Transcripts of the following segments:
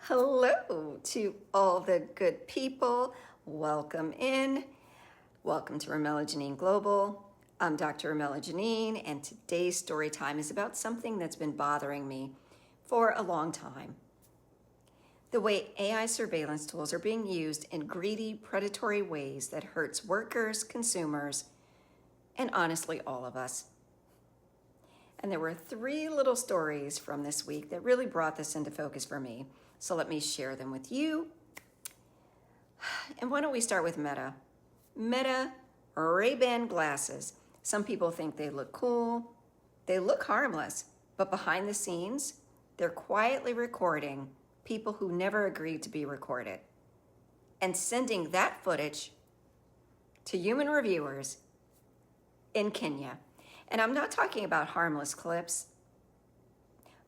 Hello to all the good people. Welcome in. Welcome to Romella Janene Global. I'm Dr. Romella Janene, and today's story time is about something that's been bothering me for a long time. The way AI surveillance tools are being used in greedy, predatory ways that hurts workers, consumers, and honestly, all of us. And there were three little stories from this week that really brought this into focus for me. So let me share them with you. And why don't we start with Meta? Meta Ray-Ban glasses. Some people think they look cool. They look harmless, but behind the scenes, they're quietly recording people who never agreed to be recorded and sending that footage to human reviewers in Kenya. And I'm not talking about harmless clips.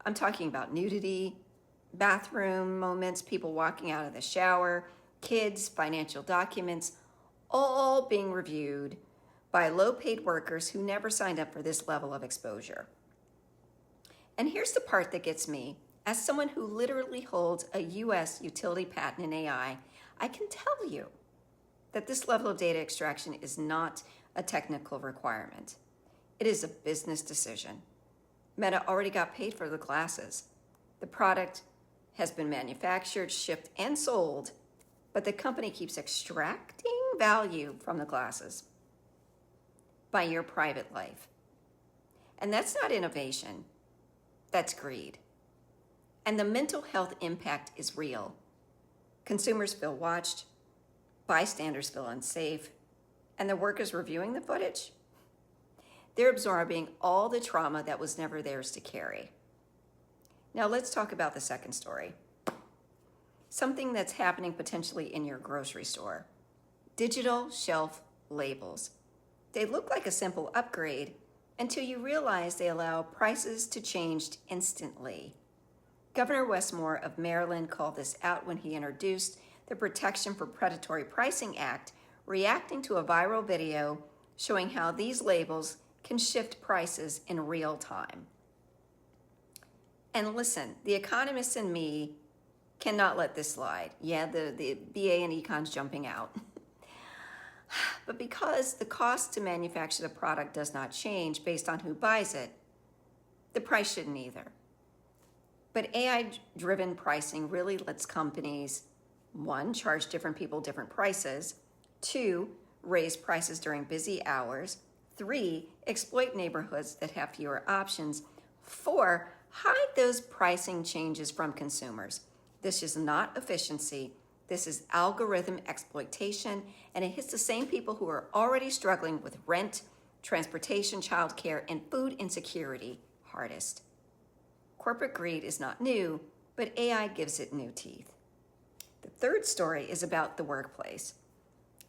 I'm talking about nudity, bathroom moments, people walking out of the shower, kids, financial documents, all being reviewed by low-paid workers who never signed up for this level of exposure. And here's the part that gets me. As someone who literally holds a US utility patent in AI, I can tell you that this level of data extraction is not a technical requirement. It is a business decision. Meta already got paid for the glasses. The product has been manufactured, shipped, and sold, but the company keeps extracting value from the glasses by your private life. And that's not innovation, that's greed. And the mental health impact is real. Consumers feel watched, bystanders feel unsafe, and the workers reviewing the footage, they're absorbing all the trauma that was never theirs to carry. Now let's talk about the second story. Something that's happening potentially in your grocery store. Digital shelf labels. They look like a simple upgrade until you realize they allow prices to change instantly. Governor Westmore of Maryland called this out when he introduced the Protection for Predatory Pricing Act, reacting to a viral video showing how these labels can shift prices in real time. And listen, the economist in me cannot let this slide. Yeah, the BA and Econ's jumping out. But because the cost to manufacture the product does not change based on who buys it, the price shouldn't either. But AI-driven pricing really lets companies, one, charge different people different prices, two, raise prices during busy hours, three, exploit neighborhoods that have fewer options, four, hide those pricing changes from consumers. This is not efficiency. This is algorithm exploitation, and it hits the same people who are already struggling with rent, transportation, childcare, and food insecurity hardest. Corporate greed is not new, but AI gives it new teeth. The third story is about the workplace.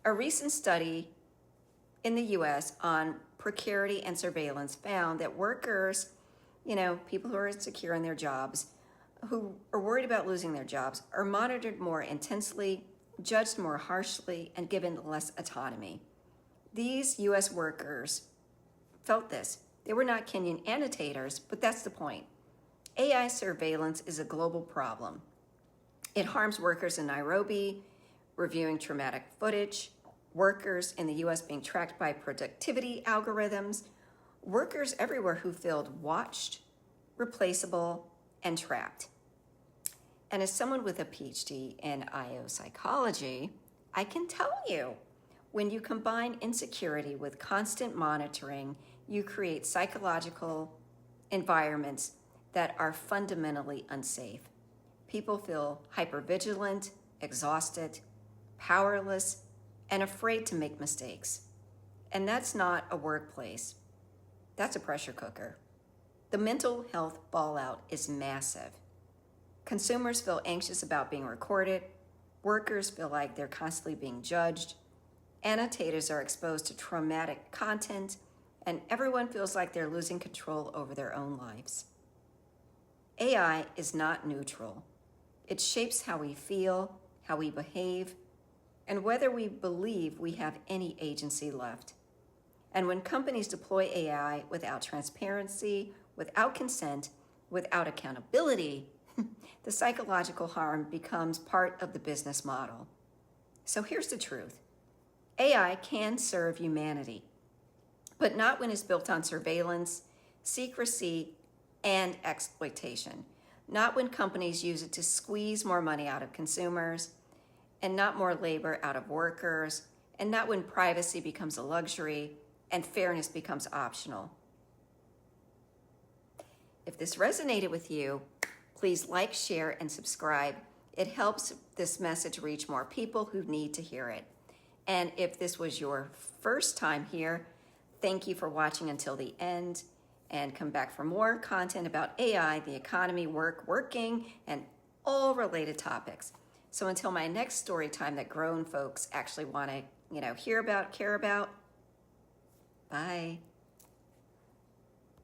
A recent study in the US on precarity and surveillance found that workers, people who are insecure in their jobs, who are worried about losing their jobs, are monitored more intensely, judged more harshly, and given less autonomy. These US workers felt this. They were not Kenyan annotators, but that's the point. AI surveillance is a global problem. It harms workers in Nairobi, reviewing traumatic footage, workers in the US being tracked by productivity algorithms, workers everywhere who feel watched, replaceable, and trapped. And as someone with a PhD in IO psychology, I can tell you, when you combine insecurity with constant monitoring, you create psychological environments that are fundamentally unsafe. People feel hypervigilant, exhausted, powerless, and afraid to make mistakes. And that's not a workplace. That's a pressure cooker. The mental health fallout is massive. Consumers feel anxious about being recorded. Workers feel like they're constantly being judged. Annotators are exposed to traumatic content, and everyone feels like they're losing control over their own lives. AI is not neutral. It shapes how we feel, how we behave, and whether we believe we have any agency left. And when companies deploy AI without transparency, without consent, without accountability, the psychological harm becomes part of the business model. So here's the truth. AI can serve humanity, but not when it's built on surveillance, secrecy, and exploitation. Not when companies use it to squeeze more money out of consumers, and not more labor out of workers, and not when privacy becomes a luxury and fairness becomes optional. If this resonated with you, please like, share, and subscribe. It helps this message reach more people who need to hear it. And if this was your first time here, thank you for watching until the end, and come back for more content about AI, the economy, working, and all related topics. So until my next story time that grown folks actually want to, hear about, care about, bye.